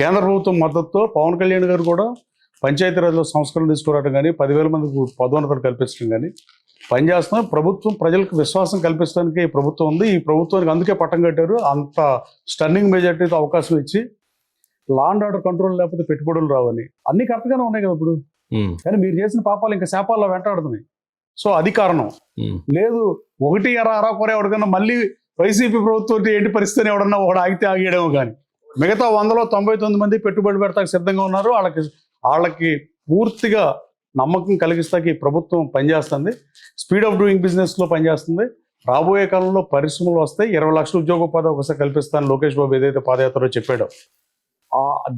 కేంద్ర ప్రభుత్వం మద్దతుతో పవన్ కళ్యాణ్ గారు కూడా పంచాయతీరాజ్లో సంస్కరణ తీసుకురావడం కానీ 10,000 మందికి పదోన్నతులు కల్పించడం కానీ పనిచేస్తున్నారు. ప్రభుత్వం ప్రజలకు విశ్వాసం కల్పించడానికి ఈ ప్రభుత్వం ఉంది. ఈ ప్రభుత్వానికి అందుకే పట్టం కట్టారు. అంత స్టన్నింగ్ మెజార్టీతో అవకాశం ఇచ్చి లా అండ్ ఆర్డర్ కంట్రోల్ లేకపోతే పెట్టుబడులు రావని అన్ని కరెక్ట్గానే ఉన్నాయి కదా ఇప్పుడు. కానీ మీరు చేసిన పాపాలు ఇంకా శాపాల్లో వెంటాడుతున్నాయి. సో అది కారణం. లేదు ఒకటి అరాకొర ఎవరికన్నా మళ్ళీ వైసీపీ ప్రభుత్వం ఏంటి పరిస్థితి ఎవడన్నా ఒకడు ఆగితే ఆగేయడమో కానీ మిగతా 100లో 99 మంది పెట్టుబడి పెడతానికి సిద్ధంగా ఉన్నారు. వాళ్ళకి పూర్తిగా నమ్మకం కలిగిస్తాకి ఈ ప్రభుత్వం పనిచేస్తుంది. స్పీడ్ ఆఫ్ డూయింగ్ బిజినెస్లో పనిచేస్తుంది. రాబోయే కాలంలో పరిశ్రమలు వస్తాయి. 20 లక్షల ఉద్యోగోపాధి ఒకసారి కల్పిస్తాను లోకేష్ బాబు ఏదైతే పాదయాత్రలో చెప్పాడో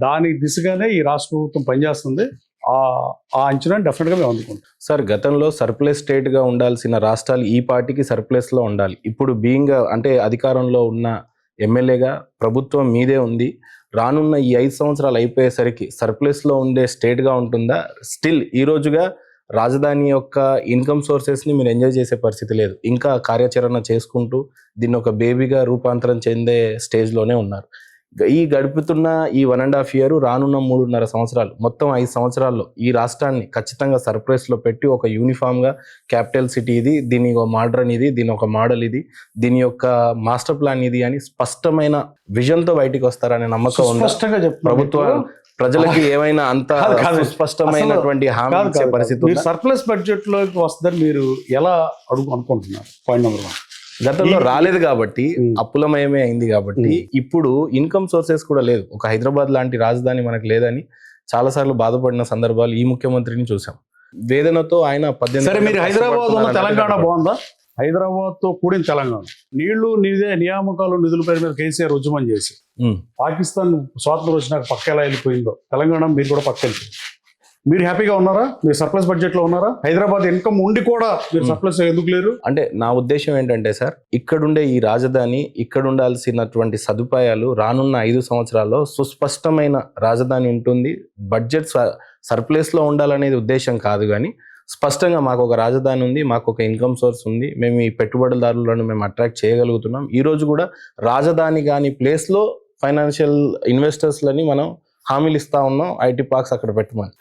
దాని దిశగానే ఈ రాష్ట్ర ప్రభుత్వం పనిచేస్తుంది. ఆ అంచనా డెఫినెట్గా మేము అందుకుంటాం. సార్, గతంలో సర్ప్లస్ స్టేట్గా ఉండాల్సిన రాష్ట్రాలు ఈ పార్టీకి సర్ప్లస్లో ఉండాలి. ఇప్పుడు బీయింగ్ అంటే అధికారంలో ఉన్న ఎమ్మెల్యేగా ప్రభుత్వం మీదే ఉంది. రానున్న ఈ 5 సంవత్సరాలు అయిపోయేసరికి సర్ప్లస్లో ఉండే స్టేట్గా ఉంటుందా? స్టిల్ ఈ రోజుగా రాజధాని యొక్క ఇన్కమ్ సోర్సెస్ని మీరు ఎంజాయ్ చేసే పరిస్థితి లేదు. ఇంకా కార్యాచరణ చేసుకుంటూ దీన్ని ఒక బేబీగా రూపాంతరం చెందే స్టేజ్లోనే ఉన్నారు. ఈ గడుపుతున్న ఈ 1.5 year రానున్న 3.5 సంవత్సరాలు మొత్తం 5 సంవత్సరాల్లో ఈ రాష్ట్రాన్ని ఖచ్చితంగా సర్ప్రైజ్లో పెట్టి ఒక యూనిఫామ్గా క్యాపిటల్ సిటీ ఇది, దీని ఒక మోడర్న్ ఇది, దీని ఒక మోడల్ ఇది, దీని యొక్క మాస్టర్ ప్లాన్ ఇది అని స్పష్టమైన విజన్తో బయటికి వస్తారనే నమ్మకం ఉంది. ప్రభుత్వం ప్రజలకి ఏమైనా అంత స్పష్టమైనటువంటి హామీ ఇచ్చే పరిస్థితి సర్ప్లస్ బడ్జెట్ లోకి వస్తుందని మీరు ఎలా అనుకుంటున్నారు? Point number 1. గతంలో రాలేదు కాబట్టి అప్పులమయమే అయింది కాబట్టి ఇప్పుడు ఇన్కమ్ సోర్సెస్ కూడా లేదు. ఒక హైదరాబాద్ లాంటి రాజధాని మనకు లేదని చాలాసార్లు బాధపడిన సందర్భాలు ఈ ముఖ్యమంత్రిని చూసాం. వేదనతో ఆయన 18 మీరు హైదరాబాద్ ఉన్న తెలంగాణ బాగుందా? హైదరాబాద్ తో కూడిన తెలంగాణ నీళ్లు నియామకాలు నిధుల పేరు మీద కేసీఆర్ ఉద్యమం చేసి పాకిస్తాన్ స్వాతంత్రం వచ్చినాక పక్క ఎలా వెళ్ళిపోయిందో తెలంగాణ మీరు కూడా పక్క వెళ్ళిపోయింది. మీరు హ్యాపీగా ఉన్నారా? మీరు సర్ప్లస్ బడ్జెట్ లో ఉన్నారా? హైదరాబాద్ ఇన్కమ్ ఉండి కూడా మీరు సర్ప్లస్ ఎందుకు లేరు? అంటే నా ఉద్దేశం ఏంటంటే సార్, ఇక్కడుండే ఈ రాజధాని, ఇక్కడ ఉండాల్సినటువంటి సదుపాయాలు రానున్న 5 సంవత్సరాల్లో సుస్పష్టమైన రాజధాని ఉంటుంది. బడ్జెట్ సర్ప్లస్ లో ఉండాలనేది ఉద్దేశం కాదు, కానీ స్పష్టంగా మాకు ఒక రాజధాని ఉంది, మాకు ఒక ఇన్కమ్ సోర్స్ ఉంది, మేము ఈ పెట్టుబడిదారులను మేము అట్రాక్ట్ చేయగలుగుతున్నాం. ఈ రోజు కూడా రాజధాని కాని ప్లేస్ లో ఫైనాన్షియల్ ఇన్వెస్టర్స్లని మనం హామీలు ఇస్తా ఉన్నాం. ఐటీ పార్క్స్ అక్కడ పెట్టమని.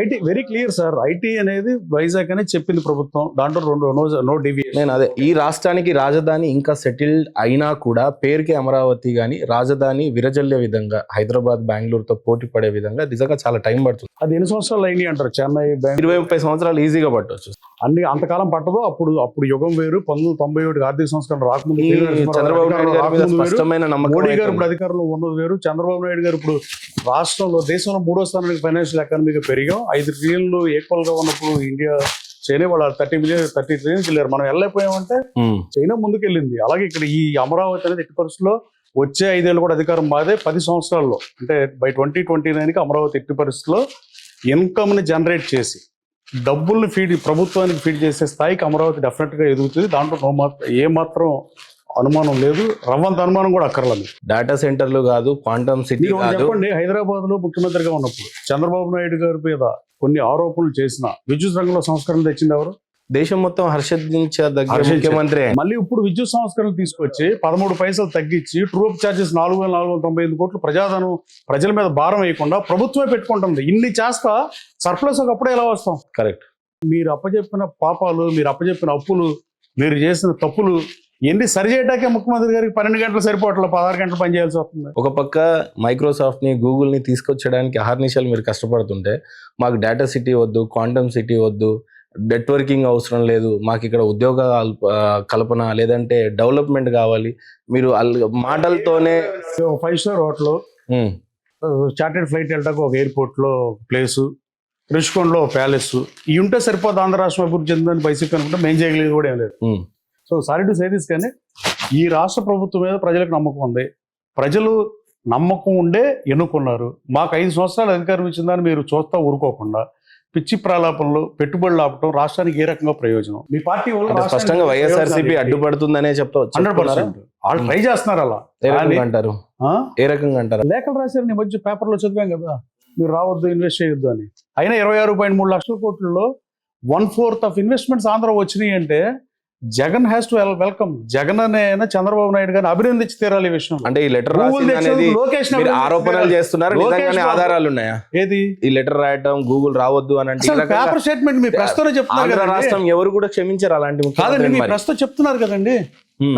IT very clear sir. IT అనేది వైజాగ్ అనేది చెప్పింది ప్రభుత్వం. దాంట్లో నో డివియేషన్. నేను అదే ఈ రాష్ట్రానికి రాజధాని ఇంకా సెటిల్డ్ అయినా కూడా పేరుకి అమరావతి కానీ రాజధాని విరజల్లే విధంగా హైదరాబాద్ బెంగళూరుతో పోటీ పడే విధంగా నిజంగా చాలా టైం పడుతుంది. అది ఎన్ని సంవత్సరాలు అయినాయి అంటారు? చెన్నై 20-30 సంవత్సరాలు ఈజీగా పట్టవచ్చు. అంతకాలం పట్టదు. అప్పుడు యుగం వేరు. 1991 ఆర్థిక సంస్కరణ రాకముందు చంద్రబాబు నాయుడు గారి మీద స్పష్టమైన నమ్మకం. మోడీ గారు ఇప్పుడు అధికారంలో ఉన్నది వేరు. చంద్రబాబు నాయుడు గారు ఇప్పుడు రాష్ట్రంలో దేశంలో 3వ స్థానానికి ఫైనాన్షియల్ ఎకానమీగా పెరిగాం. 5 ట్రిలియన్లు ఈక్వల్ గా ఉన్నప్పుడు ఇండియా చైనా వాళ్ళు 30 ట్రిలియన్ వెళ్ళారు. మనం వెళ్ళైపోయామంటే చైనా ముందుకెళ్ళింది. అలాగే ఇక్కడ ఈ అమరావతి అనేది ఎట్టి పరిస్థితుల్లో వచ్చే 5 ఏళ్ళు కూడా అధికారం మాదే. 10 సంవత్సరాల్లో అంటే బై 2029కి అమరావతి ఎట్టి పరిస్థితుల్లో ఇన్కమ్ ని జనరేట్ చేసి డబ్బుల్ని ప్రభుత్వానికి ఫీడ్ చేసే స్థాయికి అమరావతి డెఫినెట్ గా ఎదుగుతుంది. దాంట్లో ఏమాత్రం అనుమానం లేదు. రవ్వంత అనుమానం కూడా అక్కర్లేదు. డేటా సెంటర్లు కాదు, క్వాంటమ్ సిటీ కాదు. చెప్పండి, హైదరాబాద్ లో ముఖ్యమంత్రిగా ఉన్నప్పుడు చంద్రబాబు నాయుడు గారి మీద కొన్ని ఆరోపణలు చేసిన విద్యుత్ రంగంలో సంస్కరణ తెచ్చింది ఎవరు? దేశం మొత్తం హర్షించదగ్గ ముఖ్యమంత్రి. మళ్ళీ ఇప్పుడు విద్యుత్ సంస్కరణలు తీసుకొచ్చి 13 పైసలు తగ్గించి ట్రూప్ ఛార్జెస్ 4,495 కోట్లు ప్రజాధనం ప్రజల మీద భారం వేయకుండా ప్రభుత్వమే పెట్టుకుంటుంది. ఇన్ని చేస్తా సర్ప్లస్ ఒకప్పుడే ఎలా వస్తాం? కరెక్ట్. మీరు అప్పచెప్పిన పాపాలు, మీరు అప్పచెప్పిన అప్పులు, మీరు చేసిన తప్పులు ఎన్ని సరిచేయటాకే ముఖ్యమంత్రి గారికి 12 గంటలు సరిపోవట్లేదు, 16 గంటలు పనిచేయాల్సి వస్తుంది. ఒక పక్క మైక్రోసాఫ్ట్ ని, గూగుల్ ని తీసుకొచ్చడానికి అహర్నిశలు మీరు కష్టపడుతుంటే మాకు డేటా సిటీ వద్దు, క్వాంటమ్ సిటీ వద్దు, నెట్వర్కింగ్ అవసరం లేదు, మాకు ఇక్కడ ఉద్యోగ కల్పన లేదంటే డెవలప్మెంట్ కావాలి, మీరు మాటలతోనే 5 స్టార్ హోటల్, చార్టెడ్ ఫ్లైట్ వెళ్ళటానికి ఒక ఎయిర్పోర్ట్ లో ప్లేసు, రిషికొండలో ప్యాలెస్ ఇవి ఉంటే సరిపోతుంది ఆంధ్ర రాష్ట్రం అభివృద్ధి చెందని వైసీపీ అనుకుంటే మేము చేయగలిగేది కూడా ఏం లేదు. So sorry to say this, కానీ ఈ రాష్ట్ర ప్రభుత్వం మీద ప్రజలకు నమ్మకం ఉంది. ప్రజలు నమ్మకం ఉండే ఎన్నుకున్నారు. మాకు 5 సంవత్సరాలు అధికారం ఇచ్చిందని మీరు చూస్తా ఊరుకోకుండా పిచ్చి ప్రాలాపనలు, పెట్టుబడులు ఆపటం రాష్ట్రానికి ఏ రకంగా ప్రయోజనం? మీ పార్టీ వల్ల స్పష్టంగా వైఎస్ఆర్సీపీ అడ్డుపడుతుందనే చెప్తావచ్చు. 100% వాళ్ళు ట్రై చేస్తున్నారు. అలా అంటారు. ఏ రకంగా అంటారు? లేఖలు రాశారు, నీ మధ్య పేపర్లో చదివాం కదా, మీరు రావద్దు, ఇన్వెస్ట్ చేయొద్దు అని. అయినా 26.3 లక్షల కోట్లలో 1/4 ఆఫ్ ఇన్వెస్ట్మెంట్స్ ఆంధ్ర వచ్చినాయి అంటే Jagan has to welcome. Jagan అనే ఆయన చంద్రబాబు నాయుడు గారిని అభినందించి తీరాలి ఈ విషయం. అంటే ఈ లెటర్ Google అనేది తెచ్చినందుకు లోకేష్ ని మీరు అభినందించి ఆరోపణలు తీరాలి. చేస్తున్నారు, లోకేష్ నిజంగానే బాబు. ఆధారాలు ఉన్నాయా? ఏది ఈ లెటర్ రాయటం గూగుల్ రావద్దు అని అంటే ఈ అసలు రకంగా పేపర్ స్టేట్మెంట్ మీ ప్రస్తుతం చెప్తున్నారు ఆంధ్ర కదండి. రాష్ట్రం ఎవరు కూడా క్షమించారు అలాంటి కాదండి, ముఖ్యమంత్రిని మీ మరి. ప్రస్తుతం చెప్తున్నారు కదండి.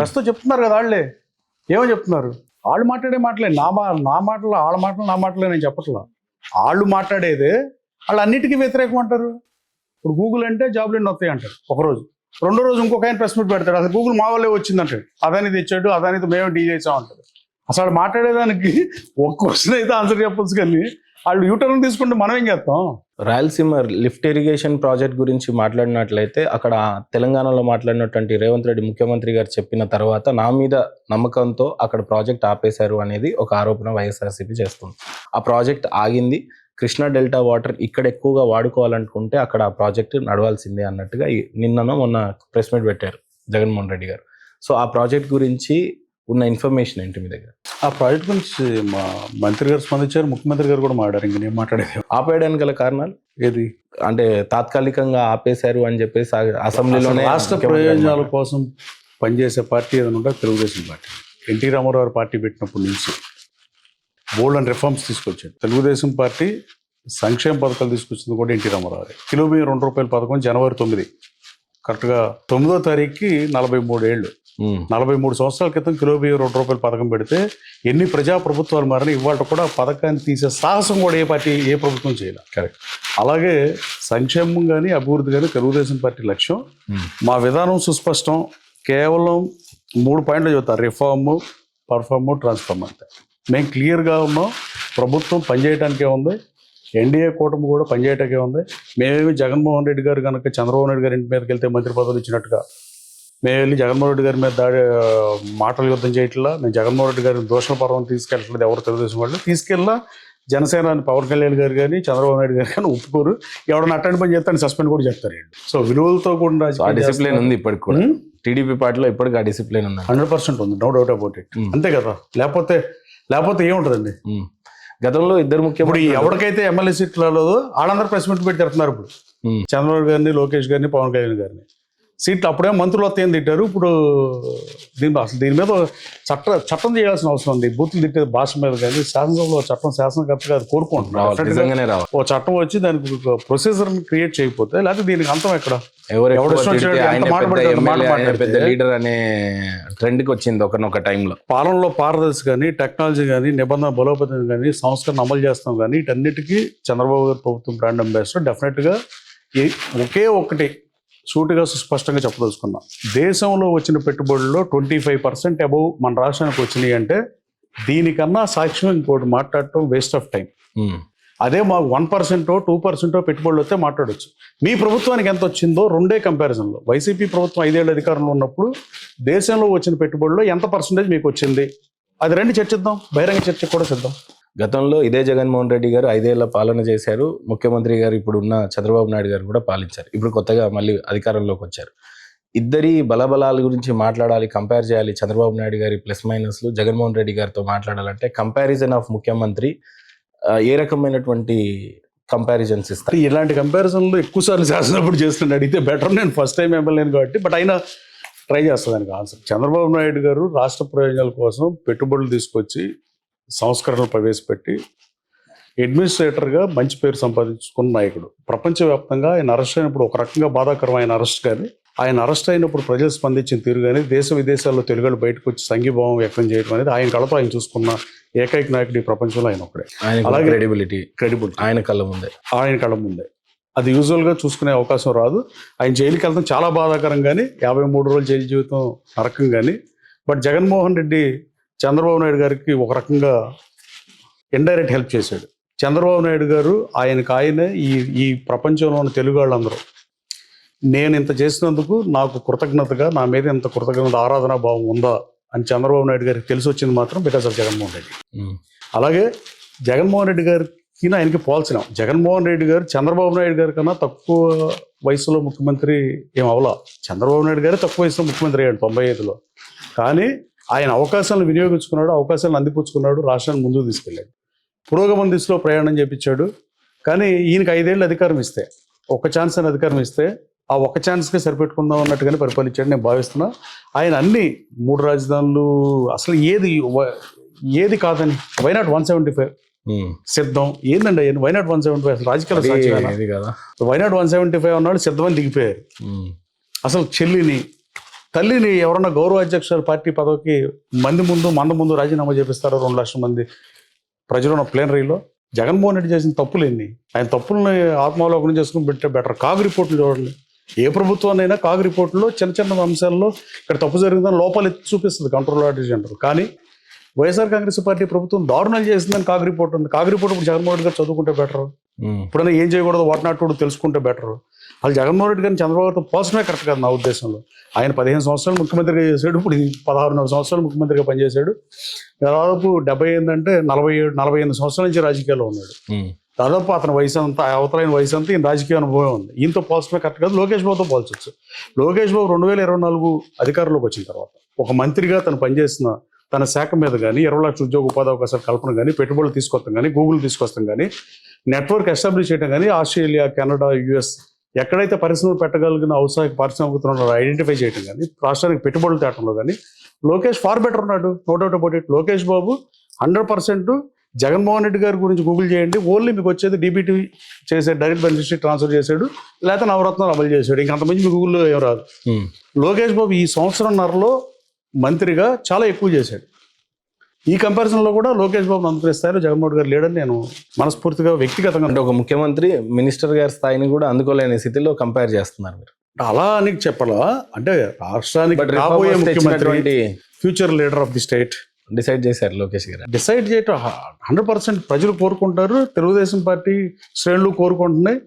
ప్రస్తుతం చెప్తున్నారు కదా వాళ్ళే. ఏమో చెప్తున్నారు వాళ్ళు మాట్లాడే మాటలే. నా మాటలు వాళ్ళ మాటలు నా మాటలే నేను చెప్పట్లా. వాళ్ళు మాట్లాడేదే వాళ్ళు అన్నిటికీ వ్యతిరేకం అంటారు. ఇప్పుడు గూగుల్ అంటే జాబ్లు ఎన్ని వస్తాయి అంటారు ఒకరోజు, రెండో రోజు ఇంకొక ఆయన ప్రెస్ మీట్ పెడతాడు, అసలు గూగుల్ మా వాళ్ళే వచ్చిందంటాడు, అదాని తెచ్చాడు, అదానితో మేము డీల్ చేసాం అంటారు. అసలు మాట్లాడేదానికి ఒక క్వశ్చన్ అయితే ఆన్సర్ చెప్పొచ్చు, కానీ వాళ్ళు యూటర్న్ తీసుకుంటే మనం ఏం చేస్తాం? రాయలసీమ లిఫ్ట్ ఇరిగేషన్ ప్రాజెక్ట్ గురించి మాట్లాడినట్లయితే అక్కడ తెలంగాణలో మాట్లాడినటువంటి రేవంత్ రెడ్డి ముఖ్యమంత్రి గారు చెప్పిన తర్వాత నా మీద నమ్మకంతో అక్కడ ప్రాజెక్ట్ ఆపేశారు అనేది ఒక ఆరోపణ వైఎస్ఆర్సీపీ చేస్తుంది. ఆ ప్రాజెక్ట్ ఆగింది. కృష్ణా డెల్టా వాటర్ ఇక్కడ ఎక్కువగా వాడుకోవాలనుకుంటే అక్కడ ఆ ప్రాజెక్ట్ నడవాల్సిందే అన్నట్టుగా నిన్ననో మొన్న ప్రెస్ మీట్ పెట్టారు జగన్మోహన్ రెడ్డి గారు. సో ఆ ప్రాజెక్ట్ గురించి ఉన్న ఇన్ఫర్మేషన్ ఏంటి మీ దగ్గర? ఆ ప్రాజెక్ట్ గురించి మా మంత్రి గారు స్పందించారు, ముఖ్యమంత్రి గారు కూడా మాట్లాడారు. ఇంక నేను మాట్లాడేది ఆపేయడానికి గల కారణాలు ఏది అంటే తాత్కాలికంగా ఆపేశారు అని చెప్పేసి అసెంబ్లీలోనే రాష్ట్ర ప్రయోజనాల కోసం పనిచేసే పార్టీ ఏదైనా ఉంటే Telugu Desam party. NT Ramarao party పెట్టినప్పటి నుంచి బోల్డ్ అండ్ రిఫార్మ్స్ తీసుకొచ్చాడు. తెలుగుదేశం పార్టీ సంక్షేమ పథకాలు తీసుకొచ్చింది కూడా ఎన్టీ రామారావు. కిలో బియ్యం ₹2 పథకం జనవరి 9, కరెక్ట్గా 9వ తారీఖుకి 43 ఏళ్ళు. 43 సంవత్సరాల క్రితం కిలో బియ్యం ₹2 పథకం పెడితే ఎన్ని ప్రజాప్రభుత్వాలు మారినా ఇవాళ కూడా పథకాన్ని తీసే సాహసం కూడా ఏ పార్టీ ఏ ప్రభుత్వం చేయాలి. కరెక్ట్. అలాగే సంక్షేమం కానీ అభివృద్ధి కానీ తెలుగుదేశం పార్టీ లక్ష్యం. మా విధానం సుస్పష్టం. కేవలం 3 పాయింట్లు చెబుతారు: రిఫార్మ్, పర్ఫార్మ్, ట్రాన్స్ఫార్మ్. అంతే. మేము క్లియర్గా ఉన్నాం. ప్రభుత్వం పనిచేయడానికే ఉంది, ఎన్డీఏ కూటమి కూడా పనిచేయటానికే ఉంది. మేమేమి జగన్మోహన్ రెడ్డి గారు కనుక చంద్రబాబు నాయుడు గారి ఇంటి మీదకి వెళ్తే మంత్రి పదవులు ఇచ్చినట్టుగా మేము వెళ్ళి జగన్మోహన్ రెడ్డి గారి మీద మాటలు యుద్ధం చేయట్లా. మేము జగన్మోహన్ రెడ్డి గారిని దోషణ పర్వం తీసుకెళ్ళట్లేదు. ఎవరు తెలుగుదేశం వాళ్ళు తీసుకెళ్ళా. జనసేన పవన్ కళ్యాణ్ గారు కానీ చంద్రబాబు నాయుడు గారు కానీ ఒప్పుకోరు. ఎవడన్నా అటెండ్ పని చేస్తాను సస్పెండ్ కూడా చేస్తారు. సో విలువలతో కూడా డిసిప్లిన్ ఉంది ఇప్పటికి కూడా. టీడీపీ పార్టీలో ఇప్పటికీ ఆ డిసిప్లిన్ ఉంది, 100% ఉంది, నో డౌట్ అబౌట్ ఇట్. అంతే కదా, లేకపోతే ఏముంటుందండి? గతంలో ఇద్దరు ఇప్పుడు ఎవరికైతే ఎమ్మెల్యే సీట్లు రాలేదో వాళ్ళందరూ ప్రెస్ మీట్ పెట్టి తిడుతున్నారు. ఇప్పుడు చంద్రబాబు గారిని, లోకేష్ గారిని, పవన్ కళ్యాణ్ గారిని సీట్లు అప్పుడే మంత్రులు వస్తాయని తిట్టారు. ఇప్పుడు దీని మీద చట్టం చేయాల్సిన అవసరం ఉంది. బూతులు తిట్టే భాష మీద కానీ శాసనసభలో శాసనకర్తగా అది కోరుకుంటున్నారు. ఓ చట్టం వచ్చి దానికి ప్రొసీజర్ క్రియేట్ చేయకపోతే, లేకపోతే దీనికి అంతం ఎక్కడ? పెద్ద లీడర్ అనే ట్రెండ్కి వచ్చింది ఒకనొక టైంలో. పాలనలో పారదర్శి కానీ, టెక్నాలజీ కానీ, నిబంధన బలోపేతం కానీ, సంస్కరణ అమలు చేస్తాం కానీ, వీటన్నిటికీ చంద్రబాబు గారు ప్రభుత్వం బ్రాండ్ అంబాసిడర్. డెఫినెట్గా ఒకే ఒకటి సూటిగా సుస్పష్టంగా చెప్పదలుచుకున్నాం. దేశంలో వచ్చిన పెట్టుబడుల్లో 25% అబౌవ్ మన రాష్ట్రానికి వచ్చినాయి అంటే దీనికన్నా సాక్ష్యం ఇంకోటి మాట్లాడటం వేస్ట్ ఆఫ్ టైం. అదే మాకు 1%, 2% పెట్టుబడులు వస్తే మాట్లాడవచ్చు. మీ ప్రభుత్వానికి ఎంత వచ్చిందో రెండే కంపారిజన్లో. వైసీపీ ప్రభుత్వం 5 ఏళ్ళ అధికారంలో ఉన్నప్పుడు దేశంలో వచ్చిన పెట్టుబడుల్లో ఎంత పర్సెంటేజ్ మీకు వచ్చింది, అది రండి చర్చిద్దాం. బహిరంగ చర్చ కూడా సిద్ధం. గతంలో ఇదే జగన్మోహన్ రెడ్డి గారు 5 ఏళ్ల పాలన చేశారు. ముఖ్యమంత్రి గారు ఇప్పుడు ఉన్న చంద్రబాబు నాయుడు గారు కూడా పాలించారు. ఇప్పుడు కొత్తగా మళ్ళీ అధికారంలోకి వచ్చారు. ఇద్దరి బలబలాల గురించి మాట్లాడాలి, కంపేర్ చేయాలి. చంద్రబాబు నాయుడు గారి ప్లస్ మైనస్లు జగన్మోహన్ రెడ్డి గారితో మాట్లాడాలంటే కంపారిజన్ ఆఫ్ ముఖ్యమంత్రి ఏ రకమైనటువంటి కంపారిజన్స్ ఇస్తారు? ఇలాంటి కంపారిజన్లు ఎక్కువసార్లు శాసనప్పుడు చేస్తున్నాడు. అడిగితే బెటర్. నేను ఫస్ట్ టైం ఎమ్మెల్యేను కాబట్టి, బట్ అయినా ట్రై చేస్తానికి ఆన్సర్. చంద్రబాబు నాయుడు గారు రాష్ట్ర ప్రయోజనాల కోసం పెట్టుబడులు తీసుకొచ్చి సంస్కరణలు ప్రవేశపెట్టి అడ్మినిస్ట్రేటర్గా మంచి పేరు సంపాదించుకున్న నాయకుడు. ప్రపంచవ్యాప్తంగా ఆయన అరెస్ట్ అయినప్పుడు ఒక రకంగా బాధాకరమైన అరెస్ట్, కానీ ఆయన అరెస్ట్ అయినప్పుడు ప్రజలు స్పందించిన తీరు కానీ, దేశ విదేశాల్లో తెలుగులు బయటకు వచ్చి సంఘీభావం వ్యక్తం చేయడం అనేది ఆయన కళతో ఆయన చూసుకున్న ఏకైక నాయకుడు ఈ ప్రపంచంలో ఆయన ఒకడే. అలాగే క్రెడిబిలిటీ ఆయన కళ్ళ ముందే అది యూజువల్గా చూసుకునే అవకాశం రాదు. ఆయన జైలుకి వెళ్తాం చాలా బాధాకరం, కానీ 53 రోజులు జైలు జీవితం నరకం. కానీ బట్ జగన్మోహన్ రెడ్డి చంద్రబాబు నాయుడు గారికి ఒక రకంగా ఇండైరెక్ట్ హెల్ప్ చేశాడు. చంద్రబాబు నాయుడు గారు ఆయననే ఈ ప్రపంచంలో ఉన్న తెలుగు వాళ్ళందరూ నేను ఇంత చేసినందుకు నాకు కృతజ్ఞతగా, నా మీద ఇంత కృతజ్ఞత ఆరాధనా భావం ఉందా అని చంద్రబాబు నాయుడు గారికి తెలిసి వచ్చింది మాత్రం బికాస్ ఆఫ్ జగన్మోహన్ రెడ్డి. అలాగే జగన్మోహన్ రెడ్డి గారికి ఆయనకి పోల్చినాం. జగన్మోహన్ రెడ్డి గారు చంద్రబాబు నాయుడు గారి కన్నా తక్కువ వయసులో ముఖ్యమంత్రి ఏం అవలా. చంద్రబాబు నాయుడు గారే తక్కువ వయసులో ముఖ్యమంత్రి అయ్యాడు 95లో. కానీ ఆయన అవకాశాలను వినియోగించుకున్నాడు, అవకాశాలను అందిపుచ్చుకున్నాడు, రాష్ట్రాన్ని ముందుకు తీసుకెళ్ళాడు, పురోగమన దిశలో ప్రయాణం చేపించాడు. కానీ ఈయనకి 5 ఏళ్ళు అధికారం ఇస్తే, ఒక్క ఛాన్స్ అని అధికారం ఇస్తే ఆ ఒక్క ఛాన్స్కే సరిపెట్టుకుందాం అన్నట్టుగానే పరిపాలించాడు నేను భావిస్తున్నా. ఆయన అన్ని 3 రాజధానులు అసలు ఏది కాదని వైనాట్ 175 సిద్ధం ఏందండి ఆయన వైనాట్ 175 అసలు రాజకీయాలు సాధ్యమేనా? ఇది కదా వైనాట్ 175 అన్నాడు సిద్ధమని దిగిపోయారు. అసలు తల్లిని ఎవరన్నా గౌరవ అధ్యక్షుల పార్టీ పదవికి మంద ముందు రాజీనామా చేపిస్తారో 2 లక్షల మంది ప్రజలు ఉన్న ప్లేనరీలో. జగన్మోహన్ రెడ్డి చేసిన తప్పులు ఎన్ని, ఆయన తప్పుల్ని ఆత్మావలోకనం చేసుకుని పెట్టే బెటర్. కాగ్ రిపోర్ట్లు చూడండి, ఏ ప్రభుత్వాన్నైనా కాగ్ రిపోర్ట్లో చిన్న అంశాల్లో ఇక్కడ తప్పు జరిగిందని లోపాలు ఎత్తి చూపిస్తుంది కంట్రోల్ ఆడిట్ జనరల్. కానీ వైఎస్ఆర్ కాంగ్రెస్ పార్టీ ప్రభుత్వం దారుణాలు చేసిందని కాగ్ రిపోర్ట్ ఉంది. కాగ్ రిపోర్ట్ ఇప్పుడు జగన్మోహన్ రెడ్డి గారు చదువుకుంటే బెటర్, ఇప్పుడైనా ఏం చేయకూడదు వాట్ నాట్ కూడా తెలుసుకుంటే బెటర్. వాళ్ళు జగన్మోహన్ రెడ్డి గారిని చంద్రబాబు గారితో పోల్చడమే కరెక్ట్ కాదు నా ఉద్దేశంలో. ఆయన 15 సంవత్సరాలు ముఖ్యమంత్రిగా చేశాడు, ఇప్పుడు 16 సంవత్సరాలు ముఖ్యమంత్రిగా పనిచేశాడు. దాదాపు 70 ఏంటంటే 48 సంవత్సరాల నుంచి రాజకీయాల్లో ఉన్నాడు. దాదాపు అతని వయసు అంతా అవతలైన వయసు అంతా ఈయన రాజకీయ అనుభవం ఉంది. ఈయనతో పోల్చడమే కరెక్ట్ కాదు. లోకేష్ బాబుతో పోల్చొచ్చు. లోకేష్ బాబు 2024 అధికారంలోకి వచ్చిన తర్వాత ఒక మంత్రిగా తను పనిచేసిన తన శాఖ మీద కానీ 20 లక్షల ఉద్యోగ ఉపాధి అవకాశాల కల్పన కానీ, పెట్టుబడులు తీసుకొస్తాం కానీ, గూగుల్ తీసుకొస్తాం కానీ, నెట్వర్క్ ఎస్టాబ్లిష్ చేయడం కానీ, ఆస్ట్రేలియా, కెనడా, యుఎస్ ఎక్కడైతే పరిశ్రమలు పెట్టగలిగిన ఔత్సాహిక పారిశ్రామికతను ఐడెంటిఫై చేయడం కానీ, రాష్ట్రానికి పెట్టుబడులు తేటంలో కానీ లోకేష్ ఫార్ బెటర్ ఉన్నాడు. No doubt about it. Lokesh Babu 100% Jaganmohan Reddy గారి గురించి గూగుల్ చేయండి, ఓన్లీ మీకు వచ్చేది డీబీటీ చేసే డైరెక్ట్ బెనిఫిషరీ ట్రాన్స్ఫర్ చేశాడు, లేకపోతే నవరత్నాలు అమలు చేశాడు. ఇంకంతమంది మీ గూగుల్లో ఏం రాదు. లోకేష్ బాబు ఈ సంవత్సరంన్నరలో మంత్రిగా చాలా ఎక్కువ చేశాడు. ఈ కంపారిజన్లో కూడా లోకేష్ బాబును అందుకునే స్థాయిలో జగన్మోహన్ గారు లేడని నేను మనస్ఫూర్తిగా వ్యక్తిగతంగా అంటే ఒక ముఖ్యమంత్రి మినిస్టర్ గారి స్థాయిని కూడా అందుకోలేని స్థితిలో కంపేర్ చేస్తున్నారు మీరు. అలా అని చెప్పాలా అంటే రాష్ట్రానికి రాబోయే ముఖ్యమంత్రి, future leader of the state decide చేశారు లోకేష్ గారు. డిసైడ్ చేయటం 100% ప్రజలు కోరుకుంటారు, తెలుగుదేశం పార్టీ శ్రేణులు కోరుకుంటున్నాయి.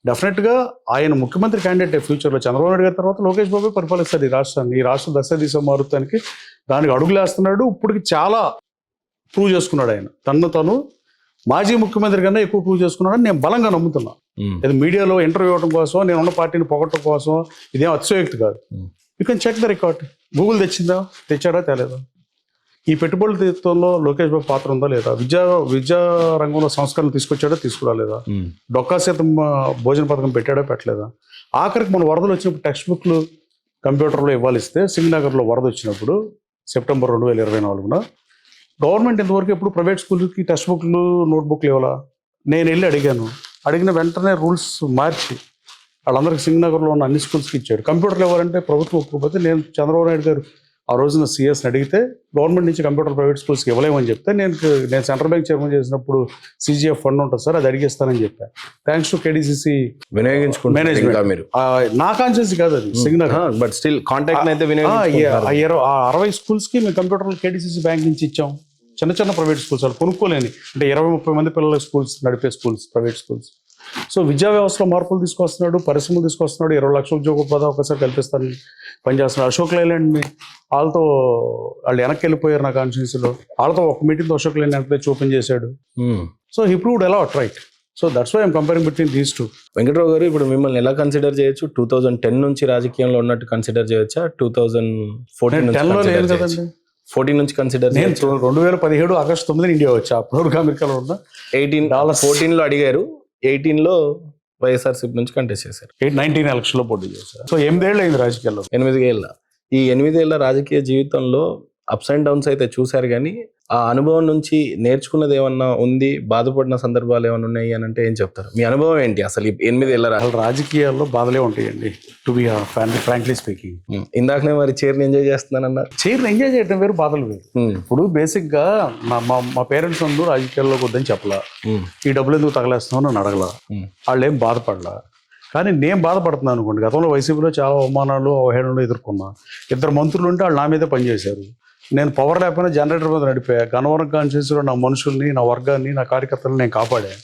డెఫినెట్గా ఆయన ముఖ్యమంత్రి క్యాండిడేట్ ఫ్యూచర్లో. చంద్రబాబు నాయుడు గారి తర్వాత లోకేష్ బాబు పరిపాలిస్తారు ఈ రాష్ట్రాన్ని. ఈ రాష్ట్ర దశ దిశ మారుతానికి దానికి అడుగులేస్తున్నాడు. ఇప్పటికి చాలా ప్రూవ్ చేసుకున్నాడు. ఆయన తను మాజీ ముఖ్యమంత్రి కన్నా ఎక్కువ ప్రూవ్ చేసుకున్నాడని నేను బలంగా నమ్ముతున్నా. ఇది మీడియాలో ఇంటర్వ్యూ ఇవ్వడం కోసం, నేను ఉన్న పార్టీని పొగట్టడం కోసం ఇదేం అతిశయోక్తి కాదు. You can check the record. Google తెచ్చాడా తేలేదా? ఈ పెట్టుబడుల తీర్థంలో లోకేష్ బాబు పాత్ర ఉందా లేదా? విద్యా రంగంలో సంస్కరణలు తీసుకొచ్చాడా తీసుకురాలేదా? డొక్కా శాతం భోజన పథకం పెట్టలేదా? ఆఖరికి మన వరదలు వచ్చినప్పుడు టెక్స్ట్ బుక్లు కంప్యూటర్లో ఇవ్వాలిస్తే సింగనగర్లో వరద వచ్చినప్పుడు సెప్టెంబర్ 2024 గవర్నమెంట్ ఇంతవరకు ఎప్పుడు ప్రైవేట్ స్కూల్కి టెక్స్ట్ బుక్లు నోట్బుక్లు ఇవ్వాలా? నేను వెళ్ళి అడిగిన వెంటనే రూల్స్ మార్చి వాళ్ళందరికీ సింగనగర్లో ఉన్న అన్ని స్కూల్స్కి ఇచ్చాడు. కంప్యూటర్లు ఇవ్వాలంటే ప్రభుత్వం ఒప్పుకోకపోతే నేను చంద్రబాబు నాయుడు గారు ఆ రోజున సిఎస్ని అడిగితే గవర్నమెంట్ నుంచి కంప్యూటర్ ప్రైవేట్ స్కూల్స్కి ఇవ్వలేమని చెప్తే నేను సెంట్రల్ బ్యాంక్ చైర్మన్ చేసినప్పుడు సిజిఎఫ్ ఫండ్ ఉంటుంది సార్, అది అడిగేస్తానని చెప్పాను. థ్యాంక్స్ టు కేడీసీసీ వినియోగించుకుంటే మేనేజ్మెంట్. నా కాన్షియస్ కాదు అది సింగనగర్, బట్ స్టిల్ కాంటాక్ట్ అయితే 60 స్కూల్స్కి మేము కంప్యూటర్లు కేడీసీసీ బ్యాంక్ నుంచి ఇచ్చాం. చిన్న ప్రైవేట్ స్కూల్స్ వాళ్ళు కొనుక్కోలేని, అంటే 20-30 మంది పిల్లల స్కూల్స్ నడిపే స్కూల్స్, ప్రైవేట్ స్కూల్స్. సో విద్యా వ్యవస్థలో మార్పులు తీసుకొస్తున్నాడు, పరిశ్రమలు తీసుకొస్తున్నాడు, 20 లక్షల ఉద్యోగ ఉపాధి అవకాశాలు కల్పిస్తారని పనిచేస్తున్నాడు. అశోక్ లైలాండ్ని వాళ్ళు వెనక్కి వెళ్ళిపోయారు నా కాన్స్టిట్యూన్సీలో. వాళ్ళతో ఒక మీటింగ్తో అశోక్ లైలాండ్ వెనక్కి ఓపెన్ చేశాడు. So he proved a lot right. So that's why I'm comparing between these two. Venkatrao garu, ఇప్పుడు మిమ్మల్ని ఎలా కన్సిడర్ చేయొచ్చు? 2010 నుంచి రాజకీయంలో ఉన్నట్టు కన్సిడర్ చేయొచ్చా? 2014 నుంచి కన్సిడర్ నేను 2017 ఆగస్టు 9 ఇండియా వచ్చా. అప్పుడు అమెరికాలో ఉన్న $14 అడిగారు, 18లో వైఎస్ఆర్సీపీ నుంచి కంటెస్ట్ చేశారు. 19 ఎలక్షన్లో పోటీ చేశారు. సో 8 ఏళ్ళు అయింది రాజకీయాల్లో. 8 ఏళ్ళ ఈ 8 ఏళ్ళ రాజకీయ జీవితంలో అప్స్ అండ్ డౌన్స్ అయితే చూశారు, కానీ ఆ అనుభవం నుంచి నేర్చుకున్నది ఏమన్నా ఉంది? బాధపడిన సందర్భాలు ఏమైనా ఉన్నాయి అని అంటే ఏం చెప్తారు? మీ అనుభవం ఏంటి అసలు 8 ఏళ్ళ రాజకీయాల్లో? బాధలే ఉంటాయండి, టు బి ఫ్రాంక్లీ స్పీకింగ్. ఇందాకనే మరి చైర్ని ఎంజాయ్ చేస్తున్నానన్నారు. చైర్ని ఎంజాయ్ చేయడం వేరు, బాధలు వేరు. ఇప్పుడు బేసిక్గా మా పేరెంట్స్ అందరూ రాజకీయాల్లోకి వద్దని చెప్పలా, ఈ డబ్బులు ఎందుకు తగలేస్తున్నావు అని అడగలా, వాళ్ళు ఏం బాధపడలా. కానీ నేను బాధపడుతున్నాను అనుకోండి. గతంలో వైసీపీలో చాలా అవమానాలు, అవహేళనలు ఎదుర్కొన్నా. 2 మంత్రులు ఉంటే వాళ్ళు నా మీదే పనిచేశారు. నేను పవర్ లేకపోయినా జనరేటర్ మీద నడిపా. గన్నవరం కాన్స్టిట్యూన్సీలో నా మనుషుల్ని, నా వర్గాన్ని, నా కార్యకర్తలను నేను కాపాడాను.